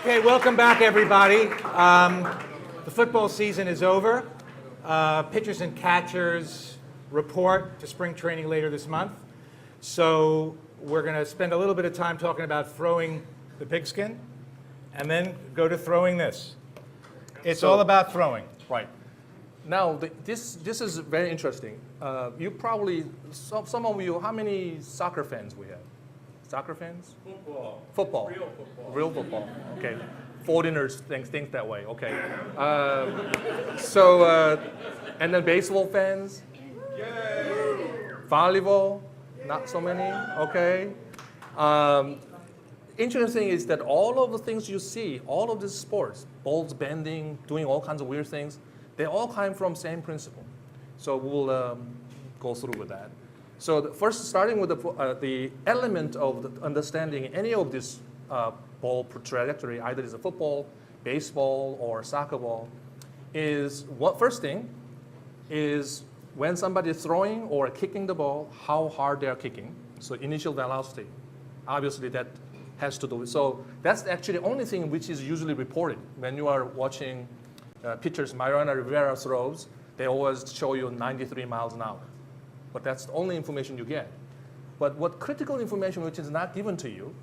Okay, welcome back, everybody. The football season is over. Pitchers and catchers report to spring training later this month. So we're going to spend a little bit of time talking about throwing the pigskin, and then go to throwing this. It's all about throwing. Right. Now, this is very interesting. You probably, some of you, how many soccer fans we have? Soccer fans? Football. Football. Real football. Real football. Okay. Foreigners think that way. Okay. And then baseball fans? Yay! Volleyball? Not so many. Okay. Interesting is that all of the things you see, all of these sports, balls bending, doing all kinds of weird things, they all come from same principle. So we'll go through with that. So first, starting with the element of the understanding any of this ball trajectory, either it's a football, baseball, or soccer ball, is first thing is when somebody is throwing or kicking the ball, how hard they are kicking. So initial velocity, obviously that has to do with. So that's actually the only thing which is usually reported when you are watching pitchers. Mariano Rivera throws, they always show you 93 miles an hour. But that's the only information you get. But what critical information which is not given to you,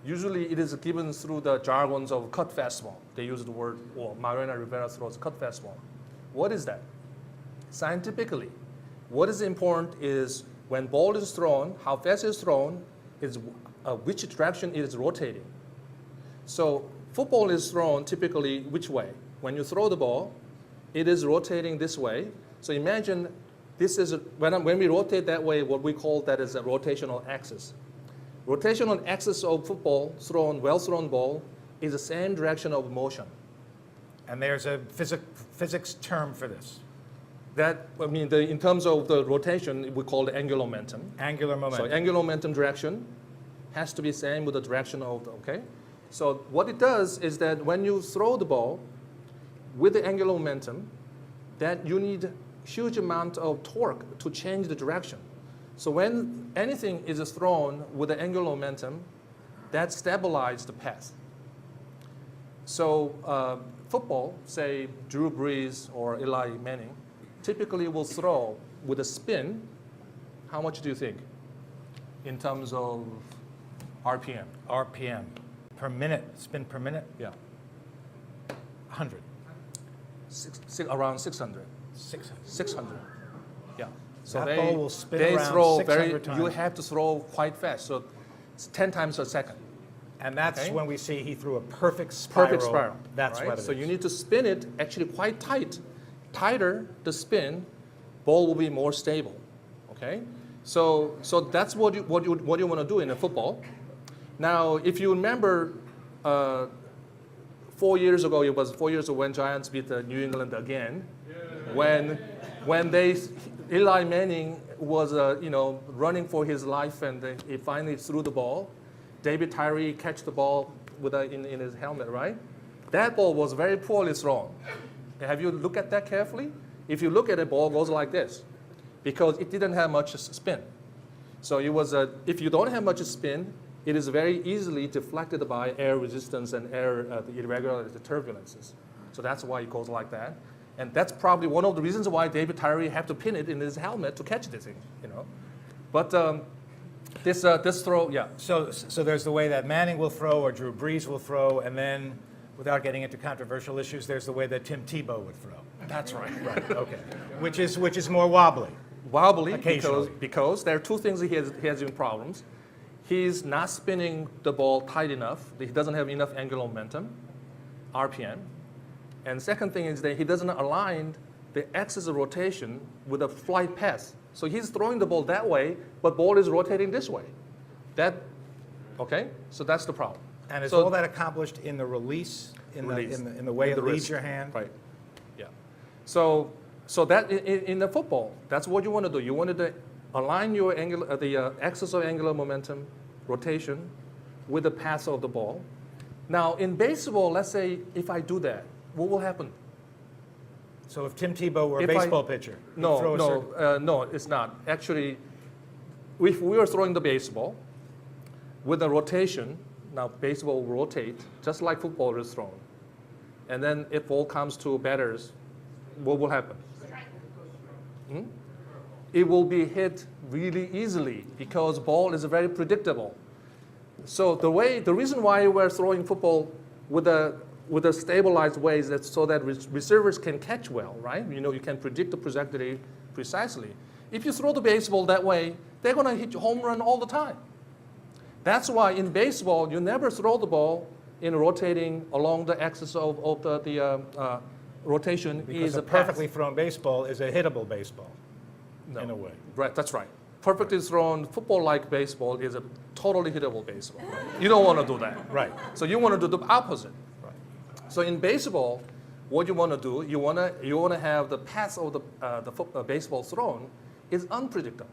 usually it is given through the jargons of cut fastball. They use the word, well, Mariano Rivera throws cut fastball. What is that? Scientifically, what is important is when ball is thrown, how fast it's thrown, is which direction it is rotating. So football is thrown typically which way? When you throw the ball, it is rotating this way. So imagine this is, when we rotate that way, what we call that is a rotational axis. Rotational axis of football, well-thrown ball, is the same direction of motion. And there's a physics term for this. That, I mean, in terms of the rotation, we call it angular momentum. Angular momentum. So angular momentum direction has to be same with the direction of the, okay? So what it does is that when you throw the ball with the angular momentum, that you need huge amount of torque to change the direction. So when anything is thrown with the angular momentum, that stabilizes the path. So football, say Drew Brees or Eli Manning, typically will throw with a spin. How much do you think in terms of RPM? RPM. Per minute, spin per minute? Yeah. 100. Around 600. 600. Yeah. So That they, ball will spin they around throw 600 times. You have to throw quite fast. So it's 10 times a second. And that's Okay. when we see he threw a perfect spiral. Perfect spiral. That's right? what it So is. you need to spin it actually quite tight. Tighter the spin, ball will be more stable. Okay. So that's what you want to do in a football. Now, if you remember, 4 years ago, it was 4 years ago when Giants beat New England again. Yeah. When Eli Manning was running for his life and he finally threw the ball. David Tyree catch the ball with in his helmet, right? That ball was very poorly thrown. Have you looked at that carefully? If you look at it, ball goes like this because it didn't have much spin. So it was if you don't have much spin, it is very easily deflected by air resistance and air the irregular turbulences. So that's why it goes like that. And that's probably one of the reasons why David Tyree had to pin it in his helmet to catch this thing, But this throw, yeah. So there's the way that Manning will throw or Drew Brees will throw, and then, without getting into controversial issues, there's the way that Tim Tebow would throw. That's right. Right. Okay. Which is more wobbly. Wobbly Occasionally. because there are two things he has in problems. He's not spinning the ball tight enough. He doesn't have enough angular momentum, RPM. And second thing is that he doesn't align the axis of rotation with the flight path. So he's throwing the ball that way, but ball is rotating this way. Okay? So that's the problem. And is all that accomplished in the release, in the way it leaves wrist. your hand? Right. Yeah. So that in the football, that's what you want to do. You want to align your the axis of angular momentum, rotation, with the path of the ball. Now in baseball, let's say if I do that, what will happen? So if Tim Tebow were a baseball pitcher, no, it's not. Actually, if we were throwing the baseball with a rotation, now baseball will rotate just like football is thrown. And then if ball comes to batters, what will happen? It will be hit really easily because ball is very predictable. So the reason why we're throwing football with a stabilized way is that so that receivers can catch well, right? You know, you can predict the trajectory precisely. If you throw the baseball that way, they're going to hit home run all the time. That's why in baseball, you never throw the ball in rotating along the axis of the rotation. Because is a a pass. perfectly thrown baseball is a hittable baseball, in a way. Right, that's right. Perfectly thrown football-like baseball is a totally hittable baseball. You don't want to do that. Right. So you want to do the opposite. Right. So in baseball, what you want to do, you want to have the path of the baseball thrown is unpredictable.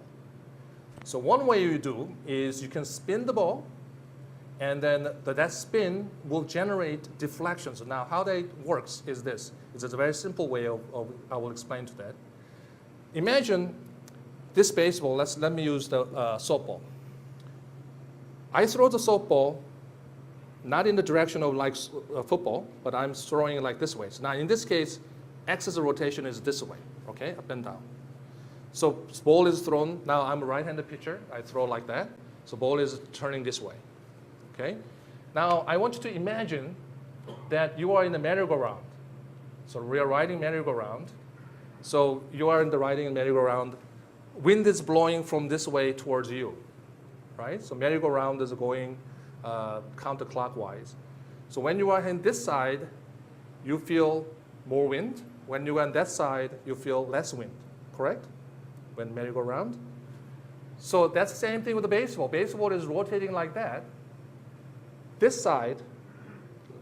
So one way you do is you can spin the ball, and then that spin will generate deflections. Now, how that works is this. It's a very simple way of I will explain to that. Imagine this baseball. Let me use the softball. I throw the softball not in the direction of like football, but I'm throwing it like this way. So now in this case, axis of rotation is this way, okay, up and down. So ball is thrown. Now I'm a right-handed pitcher. I throw like that. So ball is turning this way, okay? Now I want you to imagine that you are in a merry-go-round. So we are riding merry-go-round. So you are in the riding merry-go-round. Wind is blowing from this way towards you, right? So merry-go-round is going counterclockwise. So when you are on this side, you feel more wind. When you are on that side, you feel less wind, correct? When merry-go-round. So that's the same thing with the baseball. Baseball is rotating like that. This side,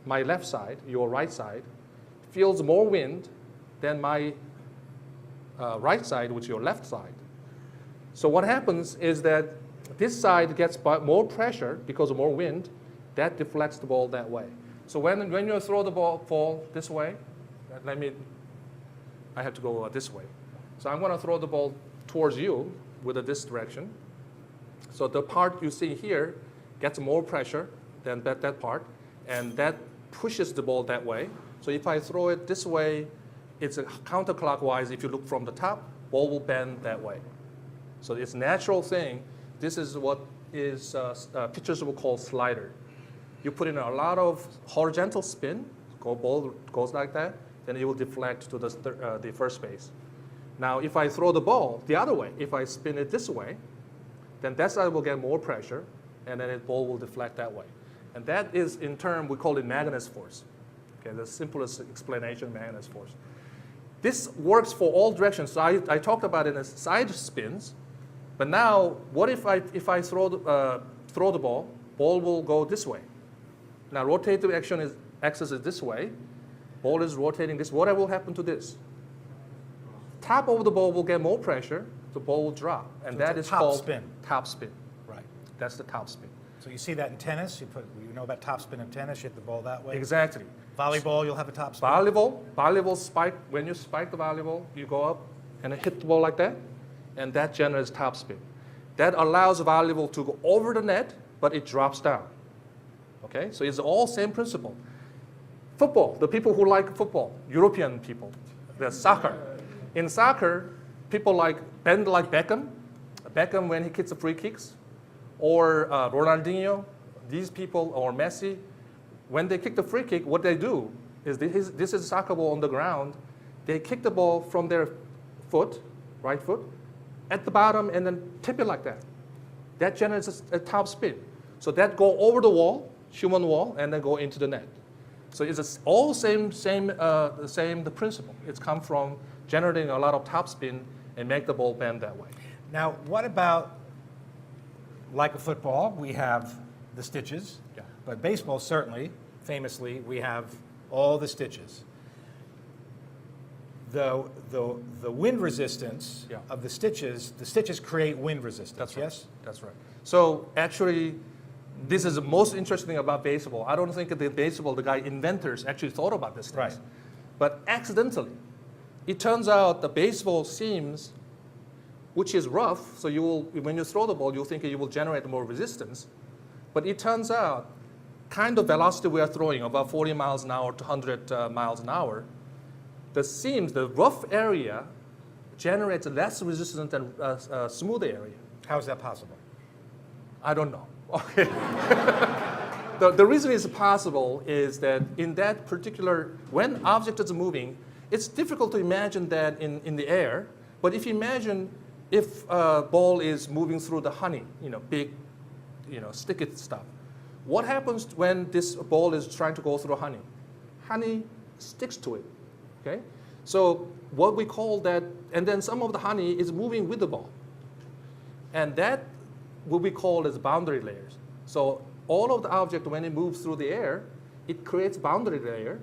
my left side, your right side, feels more wind than my right side, which is your left side. So what happens is that this side gets more pressure because of more wind. That deflects the ball that way. So when you throw the ball this way, I have to go this way. So I'm going to throw the ball towards you with this direction. So the part you see here gets more pressure than that part, and that pushes the ball that way. So if I throw it this way, it's a counterclockwise. If you look from the top, ball will bend that way. So it's a natural thing. This is what is pitchers will call slider. You put in a lot of horizontal spin, ball goes like that, then it will deflect to the first base. Now, if I throw the ball the other way, if I spin it this way, then that side will get more pressure, and then the ball will deflect that way. And that is, in turn, we call it Magnus Force. Okay, the simplest explanation, Magnus Force. This works for all directions. So I talked about it as side spins, but now, what if I throw the ball will go this way. Now, rotative axis is this way, ball is rotating this. What will happen to this? Top of the ball will get more pressure, the ball will drop, and So that it's is a top called spin. top spin. Right. That's the top spin. So you see that in tennis. You know about top spin in tennis. You hit the ball that way. Exactly. Volleyball, you'll have a top spin. Volleyball spike. When you spike the volleyball, you go up and hit the ball like that, and that generates top spin. That allows volleyball to go over the net, but it drops down. Okay, so it's all same principle. Football. The people who like football, European people, the soccer. In soccer, people bend like Beckham. Beckham when he kicks the free kicks, or Ronaldinho. These people, or Messi, when they kick the free kick, what they do is this is a soccer ball on the ground. They kick the ball from their foot, right foot, at the bottom, and then tip it like that. That generates a top spin. So that go over the wall, human wall, and then go into the net. So it's all the principle. It's come from generating a lot of top spin and make the ball bend that way. Now, what about, like a football, we have the stitches, Yeah. but baseball certainly, famously, we have all the stitches. The wind resistance Yeah. of the stitches create wind resistance, That's right. yes? That's right. So actually, this is the most interesting thing about baseball. I don't think the guy inventors actually thought about this thing. Right. But accidentally, it turns out the baseball seams, which is rough, so when you throw the ball, you think you will generate more resistance. But it turns out kind of velocity we are throwing, about 40 miles an hour to 100 miles an hour, the seams, the rough area, generates less resistance than smooth area. How is that possible? I don't know. Okay. The reason it's possible is that in that particular, when object is moving, it's difficult to imagine that in the air. But if you imagine if a ball is moving through the honey, big, sticky stuff, what happens when this ball is trying to go through honey? Honey sticks to it. Okay. So what we call that, and then some of the honey is moving with the ball, and that what we call as boundary layers. So all of the object, when it moves through the air, it creates boundary layer,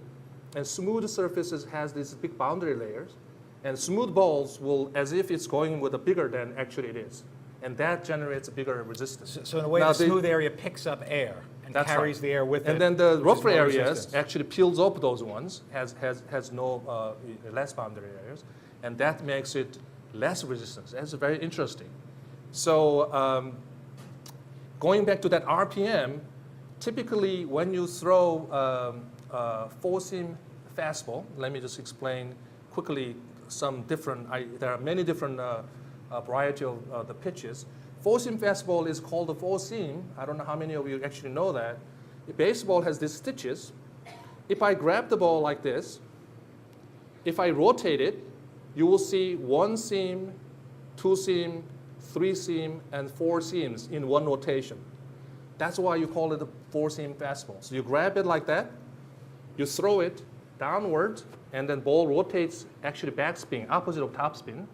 and smooth surfaces has these big boundary layers, and smooth balls will, as if it's going with a bigger than actually it is, and that generates a bigger resistance. So in a way, Now the smooth area picks up air and That's carries right. the air with it. And then the which is rougher more areas resistance. actually peels up those ones, has no less boundary areas, and that makes it less resistance. That's very interesting. So going back to that RPM, typically when you throw four-seam fastball, let me just explain quickly some different, there are many different variety of the pitches. Four-seam fastball is called the four-seam. I don't know how many of you actually know that. The baseball has these stitches. If I grab the ball like this, if I rotate it, you will see one seam, two seam, three seam, and four seams in one rotation. That's why you call it a four-seam fastball. So you grab it like that, you throw it downward, and then ball rotates actually backspin, opposite of topspin.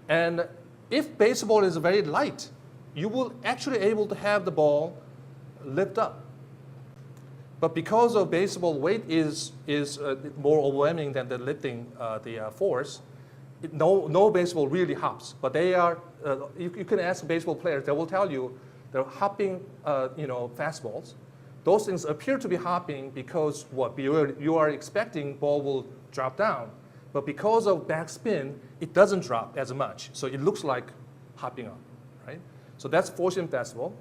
And if baseball is very light, you will actually able to have the ball lift up. But because of baseball weight is more overwhelming than the lifting the force, no baseball really hops. But they are, you can ask baseball players, they will tell you they're hopping fastballs. Those things appear to be hopping because what you are expecting ball will drop down. But because of backspin, it doesn't drop as much. So it looks like hopping up, right? So that's four-seam fastball.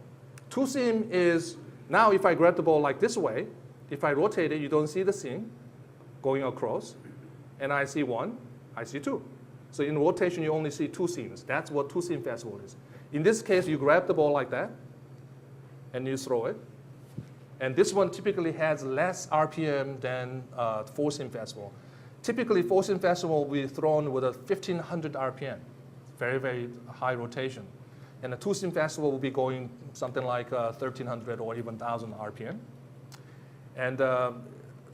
Two-seam is, now if I grab the ball like this way, if I rotate it, you don't see the seam going across. And I see one, I see two. So in rotation, you only see two seams. That's what two-seam fastball is. In this case, you grab the ball like that, and you throw it. And this one typically has less RPM than four-seam fastball. Typically, four-seam fastball will be thrown with a 1,500 RPM, very, very high rotation. And a two-seam fastball will be going something like 1,300 or even 1,000 RPM. And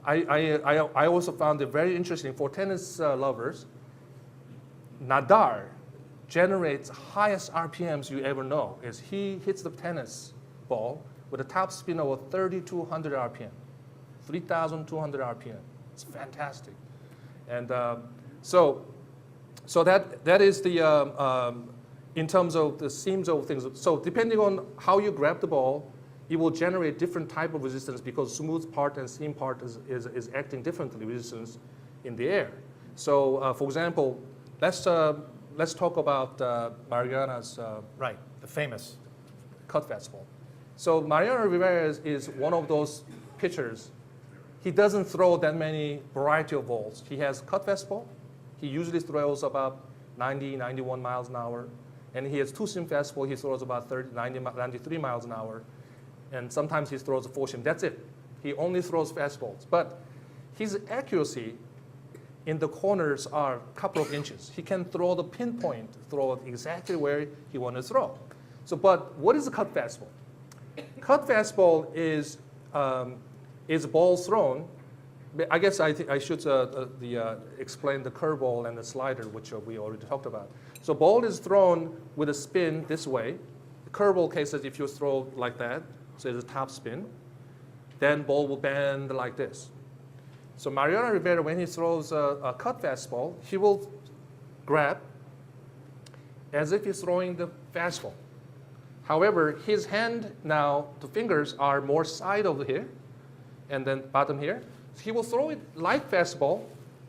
I also found it very interesting for tennis lovers. Nadal generates highest RPMs you ever know. Is he hits the tennis ball with a top spin of 3,200 RPM, 3,200 RPM. It's fantastic. And so that is the, in terms of the seams of things. So depending on how you grab the ball, it will generate different type of resistance because smooth part and seam part is acting differently, resistance in the air. So for example, let's talk about Mariano's Right, the famous. cut fastball. So Mariano Rivera is one of those pitchers. He doesn't throw that many variety of balls. He has cut fastball. He usually throws about 90, 91 miles an hour. And he has two-seam fastball. He throws about 93 miles an hour. And sometimes he throws a four-seam. That's it. He only throws fastballs. But his accuracy in the corners are a couple of inches. He can throw the pinpoint, throw it exactly where he wants to throw. So, but what is a cut fastball? Cut fastball is ball thrown. I guess I should explain the curveball and the slider, which we already talked about. So ball is thrown with a spin this way. The curveball case is if you throw like that, so it's a top spin, then ball will bend like this. So Mariano Rivera, when he throws a cut fastball, he will grab as if he's throwing the fastball. However, his hand now, the fingers are more side over here, and then bottom here. So he will throw it like fastball,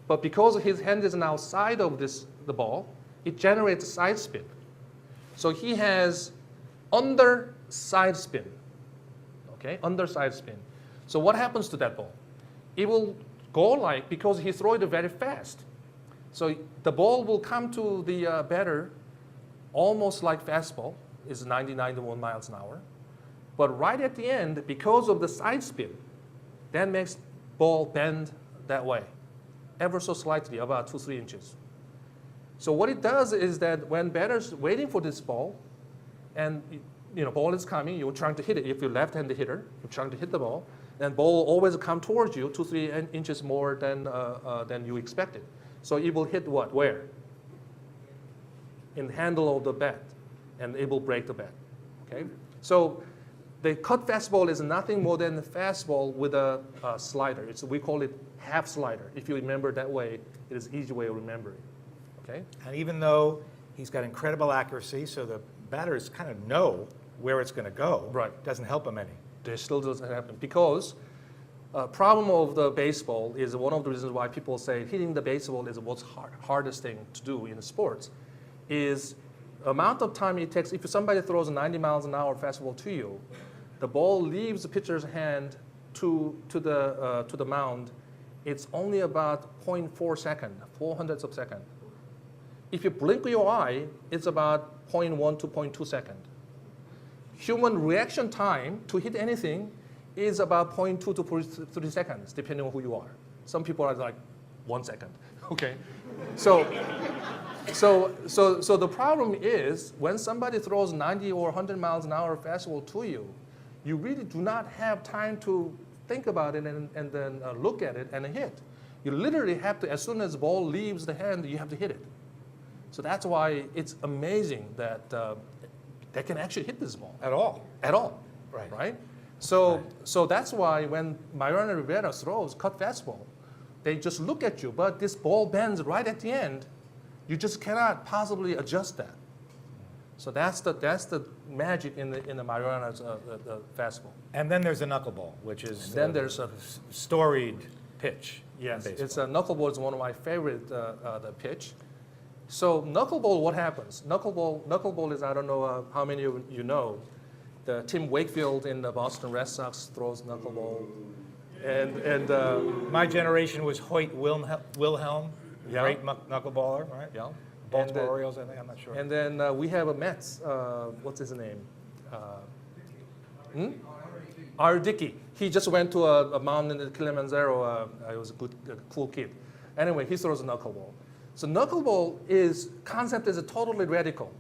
but because his hand is now side of the ball, it generates side spin. So he has under side spin. okay, underside spin. So what happens to that ball? It will go like, because he throws it very fast. So the ball will come to the batter almost like fastball, is 90, 91 miles an hour. But right at the end, because of the side spin, that makes ball bend that way, ever so slightly, about 2-3 inches. So what it does is that when batter's waiting for this ball, and ball is coming, you're trying to hit it. If you're left-handed hitter, you're trying to hit the ball, then ball will always come towards you 2-3 inches more than you expected. So it will hit what? Where? In the handle of the bat, and it will break the bat. Okay. So the cut fastball is nothing more than a fastball with a slider. We call it half slider. If you remember that way, it is an easy way of remembering. Okay. And even though he's got incredible accuracy, so the batters kind of know where it's going to go, right, doesn't help him any. There still doesn't happen because problem of the baseball is one of the reasons why people say hitting the baseball is what's hardest thing to do in sports is amount of time it takes. If somebody throws a 90 miles an hour fastball to you, the ball leaves the pitcher's hand to the mound. It's only about 0.4 second, 400ths of a second. If you blink your eye, it's about 0.1 to 0.2 second. Human reaction time to hit anything is about 0.2 to 3 seconds, depending on who you are. Some people are like 1 second. Okay, so the problem is when somebody throws 90 or 100 miles an hour fastball to you, you really do not have time to think about it and then look at it and hit. You literally have to, as soon as the ball leaves the hand, you have to hit it. So that's why it's amazing that they can actually hit this ball. At all. At all. Right. Right? So that's why when Mariano Rivera throws cut fastball, they just look at you, but this ball bends right at the end. You just cannot possibly adjust that. So that's the magic in the Mariano's the fastball. And then there's a knuckleball, which is Then there's a storied pitch. Yes, in baseball. it's a knuckleball is one of my favorite the pitch. So knuckleball, what happens? Knuckleball is, I don't know how many of you know, the Tim Wakefield in the Boston Red Sox throws knuckleball, and My generation was Hoyt Wilhelm, Yeah. great knuckleballer, right? yeah, Baltimore and, Orioles, I think. I'm not sure. and then we have a Mets. What's his name? R. Dickey. He just went to a mountain in Kilimanjaro. He was a good, cool kid. Anyway, he throws a knuckleball. So knuckleball concept is totally radical.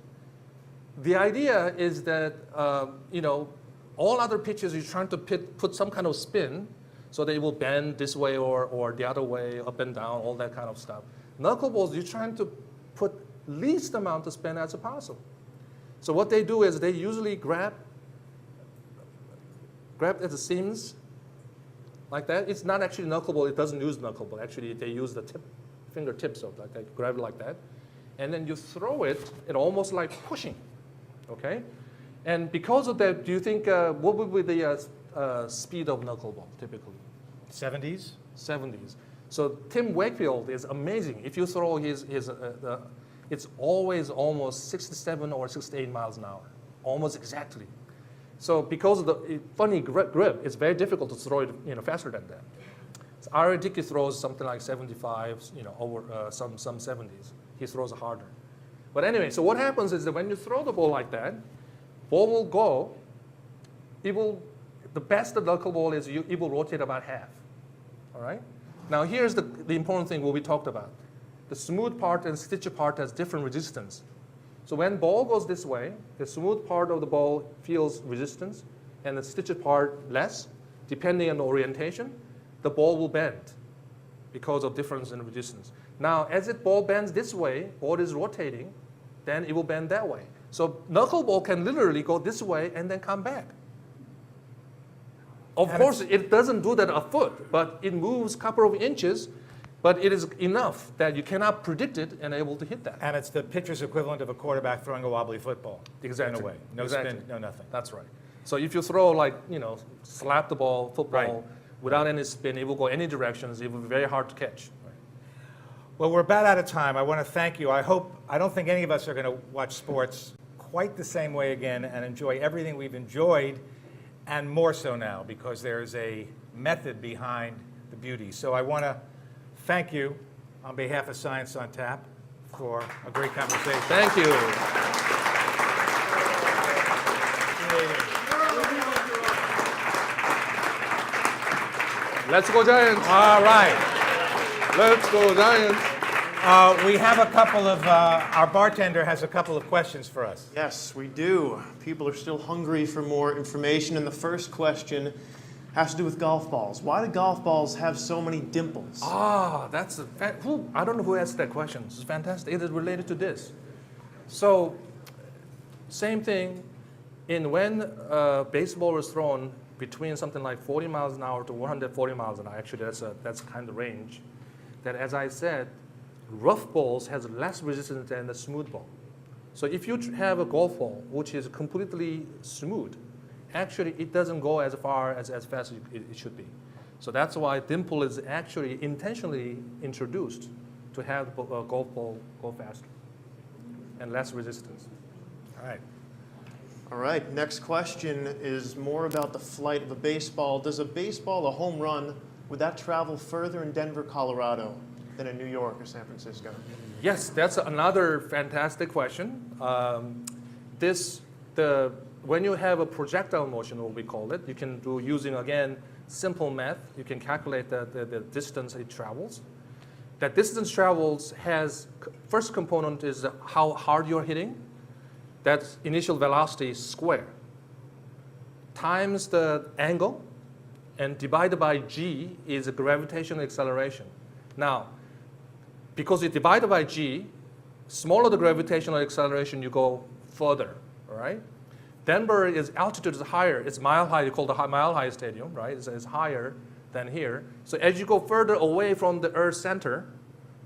The idea is that all other pitches you're trying to put some kind of spin, so they will bend this way or the other way, up and down, all that kind of stuff. Knuckleballs, you're trying to put least amount of spin as possible. So what they do is they usually grab at the seams like that. It's not actually knuckleball. It doesn't use knuckleball. Actually, they use the fingertips of like that. Grab it like that, and then you throw it. It almost like pushing. Okay, and because of that, do you think what would be the speed of knuckleball typically? 70s? 70s. So Tim Wakefield is amazing. If you throw it's always almost 67 or 68 miles an hour, almost exactly. So because of the funny grip, it's very difficult to throw it faster than that. So R. Dickey throws something like 75, over some 70s. He throws harder. But anyway, so what happens is that when you throw the ball like that, ball will go. The best of the knuckleball is it will rotate about half. All right. Now here's the important thing what we talked about. The smooth part and stitched part has different resistance. So when ball goes this way, the smooth part of the ball feels resistance, and the stitched part less. Depending on the orientation, the ball will bend because of difference in resistance. Now, as the ball bends this way, ball is rotating, then it will bend that way. So knuckleball can literally go this way and then come back. Of course, it doesn't do that a foot, but it moves a couple of inches, but it is enough that you cannot predict it and able to hit that. And it's the pitcher's equivalent of a quarterback throwing a wobbly football. Exactly. In a way. No Exactly. spin, no nothing. That's right. So if you throw slap the ball, football, Right. without any spin, it will go any directions. It will be very hard to catch. Well, we're about out of time. I want to thank you. I don't think any of us are going to watch sports quite the same way again and enjoy everything we've enjoyed. and more so now because there's a method behind the beauty. So I want to thank you on behalf of Science on Tap for a great conversation. Thank you. Let's go Giants. All right. Let's go Giants. We have a couple of, our bartender has a couple of questions for us. Yes, we do. People are still hungry for more information, and the first question has to do with golf balls. Why do golf balls have so many dimples? That's I don't know who asked that question. It's fantastic. It is related to this. So, same thing. When baseball is thrown between something like 40 miles an hour to 140 miles an hour, actually that's kind of range. That, as I said, rough balls has less resistance than the smooth ball. So if you have a golf ball which is completely smooth, actually it doesn't go as far as fast as it should be. So that's why dimple is actually intentionally introduced to have the golf ball go faster and less resistance. All right. All right, next question is more about the flight of a baseball. Does a baseball, a home run, would that travel further in Denver, Colorado than in New York or San Francisco? Yes, that's another fantastic question. When you have a projectile motion, what we call it, you can do using, again, simple math. You can calculate the distance it travels. That distance travels has, first component is how hard you're hitting. That's initial velocity square times the angle, and divided by g is a gravitational acceleration. Now, because you divide by g, smaller the gravitational acceleration, you go further, all right? Denver is altitude is higher. It's mile high. You call the mile high stadium, right? It's higher than here. So as you go further away from the Earth's center,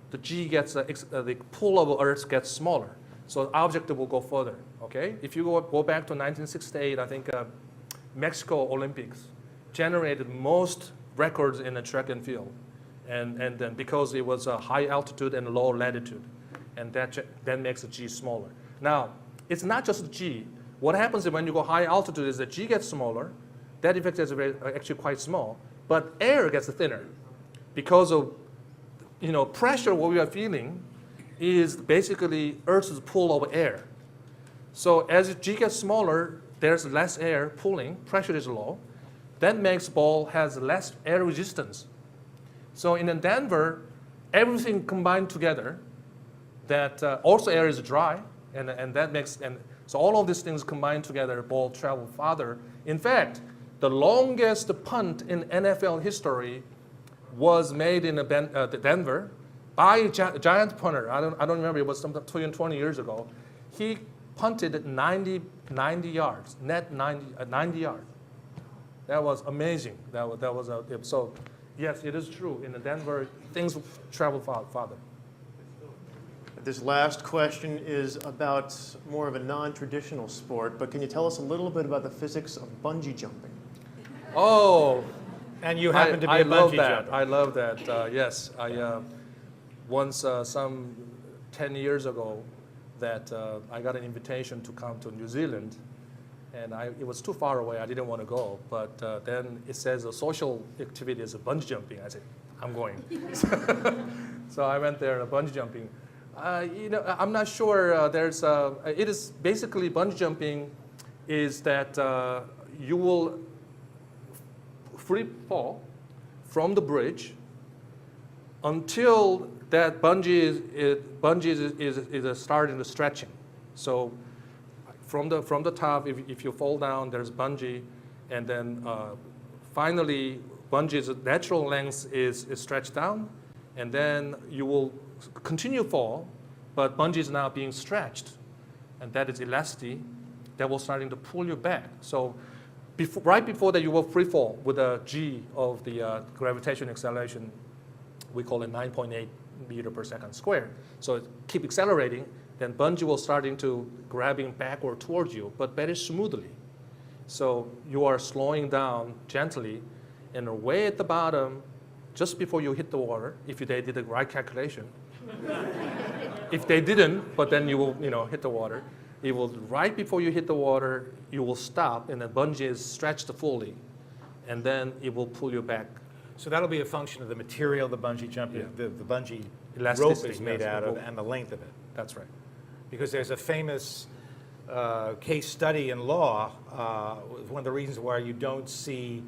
the g gets the pull of Earth gets smaller. So the object will go further. Okay. If you go back to 1968, I think Mexico Olympics generated most records in the track and field, and then because it was a high altitude and low latitude, and that makes the g smaller. Now, it's not just the g. What happens when you go high altitude is the g gets smaller. That effect is actually quite small, but air gets thinner because of pressure. What we are feeling is basically Earth's pull of air. So as g gets smaller, there's less air pulling, pressure is low. That makes ball has less air resistance. So in Denver, everything combined together, that also air is dry, and that makes, and so all of these things combined together, ball travel farther. In fact, the longest punt in NFL history was made in Denver by a giant punter. I don't remember, it was some 20 years ago. He punted 90 yards, net 90 yards. That was amazing. So yes, it is true. In Denver, things travel farther. This last question is about more of a non-traditional sport, but can you tell us a little bit about the physics of bungee jumping? Oh, And you happen to be I a love bungee that. jumper. I love that. Yes, I once some 10 years ago that I got an invitation to come to New Zealand, and it was too far away. I didn't want to go, but then it says a social activity is bungee jumping. I said, I'm going. So I went there, bungee jumping. I'm not sure. It is basically bungee jumping is that you will free fall from the bridge until that bungee is starting to stretching. So from the top, if you fall down, there's bungee, and then finally bungee's natural length is stretched down, and then you will continue fall, but bungee is now being stretched, and that is elasticity that will starting to pull you back. So right before that, you will free fall with a g of the gravitational acceleration. We call it 9.8 meter per second squared. So keep accelerating, then bungee will starting to grabbing backward towards you, but very smoothly. So you are slowing down gently, and way at the bottom, just before you hit the water, if they did the right calculation. If they didn't, but then you will hit the water. it will, right before you hit the water, you will stop, and the bungee is stretched fully, and then it will pull you back. So that'll be a function of the material the bungee jumping, Yeah. the bungee rope Elasticity, is made yes, out the of, rope. and the length of it. That's right. Because there's a famous case study in law, one of the reasons why you don't see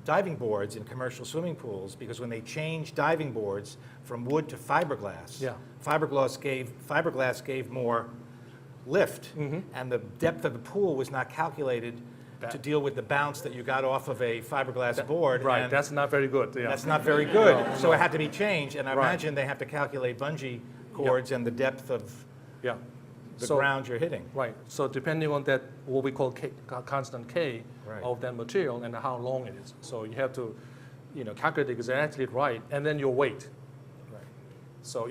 diving boards in commercial swimming pools, because when they changed diving boards from wood to fiberglass, Yeah. fiberglass gave more lift, Mm-hmm. and the depth of the pool was not calculated to deal with the bounce that you got off of a fiberglass board. Right, and that's not very good. Yeah. that's not very good. So it had to be changed, and I Right. imagine they have to calculate bungee cords and the depth of Yeah. the So- ground you're hitting. Right. So depending on that, what we call constant K Right. of that material and how long it is. So you have to, calculate exactly right, and then your weight. Right. So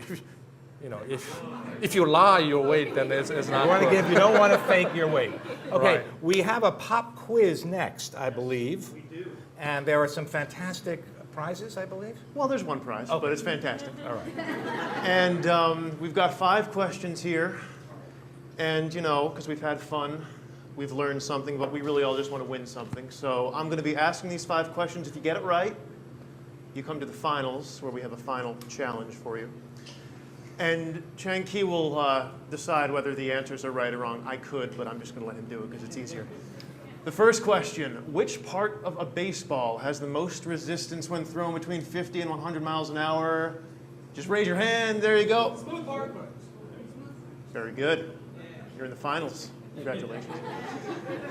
if you lie your weight, then it's not. You don't want to fake your weight. Okay, Right. we have a pop quiz next, I believe. We do. And there are some fantastic prizes, I believe. Well, there's one prize, but it's fantastic. All right. And we've got 5 questions here. And, because we've had fun, we've learned something, but we really all just want to win something. So I'm going to be asking these 5 questions. If you get it right, you come to the finals, where we have a final challenge for you. And Chang Kee will decide whether the answers are right or wrong. I could, but I'm just going to let him do it because it's easier. The first question, which part of a baseball has the most resistance when thrown between 50 and 100 miles an hour? Just raise your hand. There you go. Smooth part. Very good. You're in the finals. Congratulations.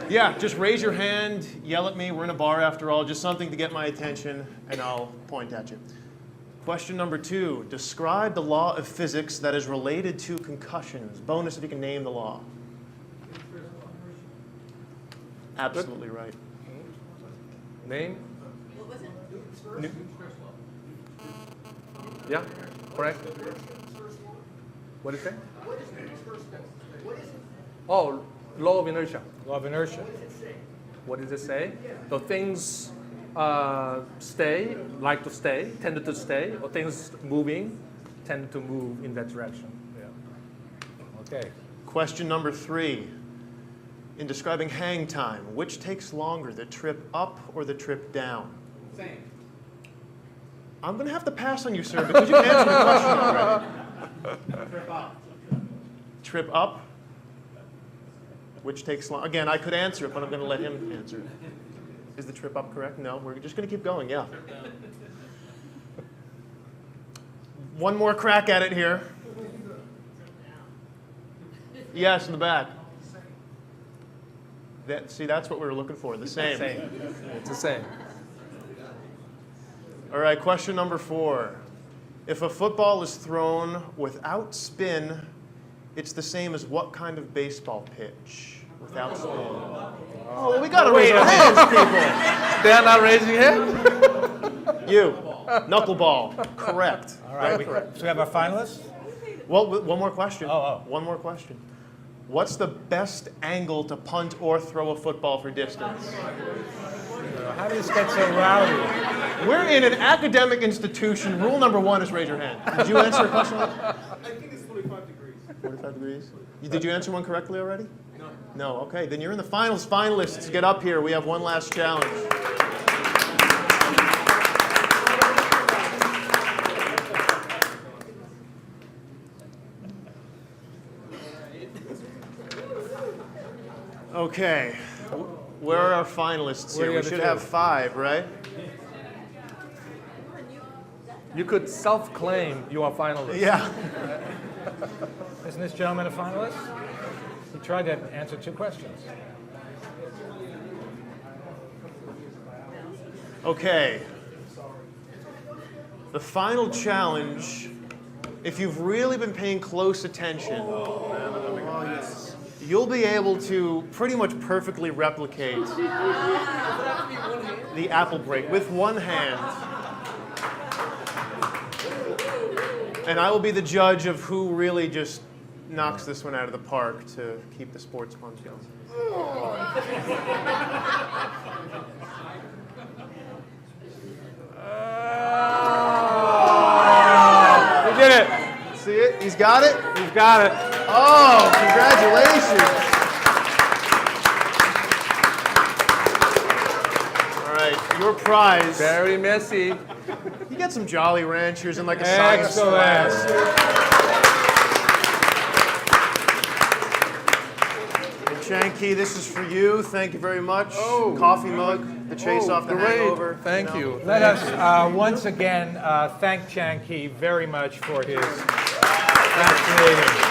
Yeah, just raise your hand, yell at me. We're in a bar after all. Just something to get my attention, and I'll point at you. Question number 2. Describe the law of physics that is related to concussions. Bonus if you can name the law. Absolutely right. Name? What was it? Nu- Yeah, correct. What did it say? Oh, law of inertia. Law of inertia. What does it say? The things like to stay, tend to stay, or things moving tend to move in that direction. Yeah. Okay. Question number 3. In describing hang time, which takes longer, the trip up or the trip down? Same. I'm going to have to pass on you, sir, because you answered the question already. Trip up. Trip up, which takes long. Again, I could answer it, but I'm going to let him answer it. Is the trip up correct? No, we're just going to keep going, yeah. One more crack at it here. Yes, in the back. See, that's what we were looking for, the same. It's the same. All right, question number 4. If a football is thrown without spin, it's the same as what kind of baseball pitch? Without spin. Oh, well, we got to raise our hands, people. They are not raising hand? You, knuckleball, correct. All right. Correct. So we have our finalists? Well, one more question. Oh. One more question. What's the best angle to punt or throw a football for distance? How do you get so rowdy? We're in an academic institution. Rule number 1 is raise your hand. Did you answer a question? I think it's 45 degrees. 45 degrees? Did you answer one correctly already? No. No, okay. Then you're in the finals. Finalists, get up here. We have one last challenge. Okay. Where are our finalists Where are here? the We should other have two? 5, right? You could self-claim you are finalist. Yeah. Isn't this gentleman a finalist? He tried to answer 2 questions. Okay. The final challenge, if you've really been paying close attention, you'll be able to pretty much perfectly replicate the apple break with one hand. And I will be the judge of who really just knocks this one out of the park to keep the sports fun going. We did it. See it? He's got it? We've got it. Oh, congratulations. All right, your prize. Very messy. You get some Jolly Ranchers and like a science class. And Chang Kee, this is for you. Thank you very much. Coffee mug, the chase off the Great. hangover. Thank you. Let us once again thank Chang Kee very much for his fascinating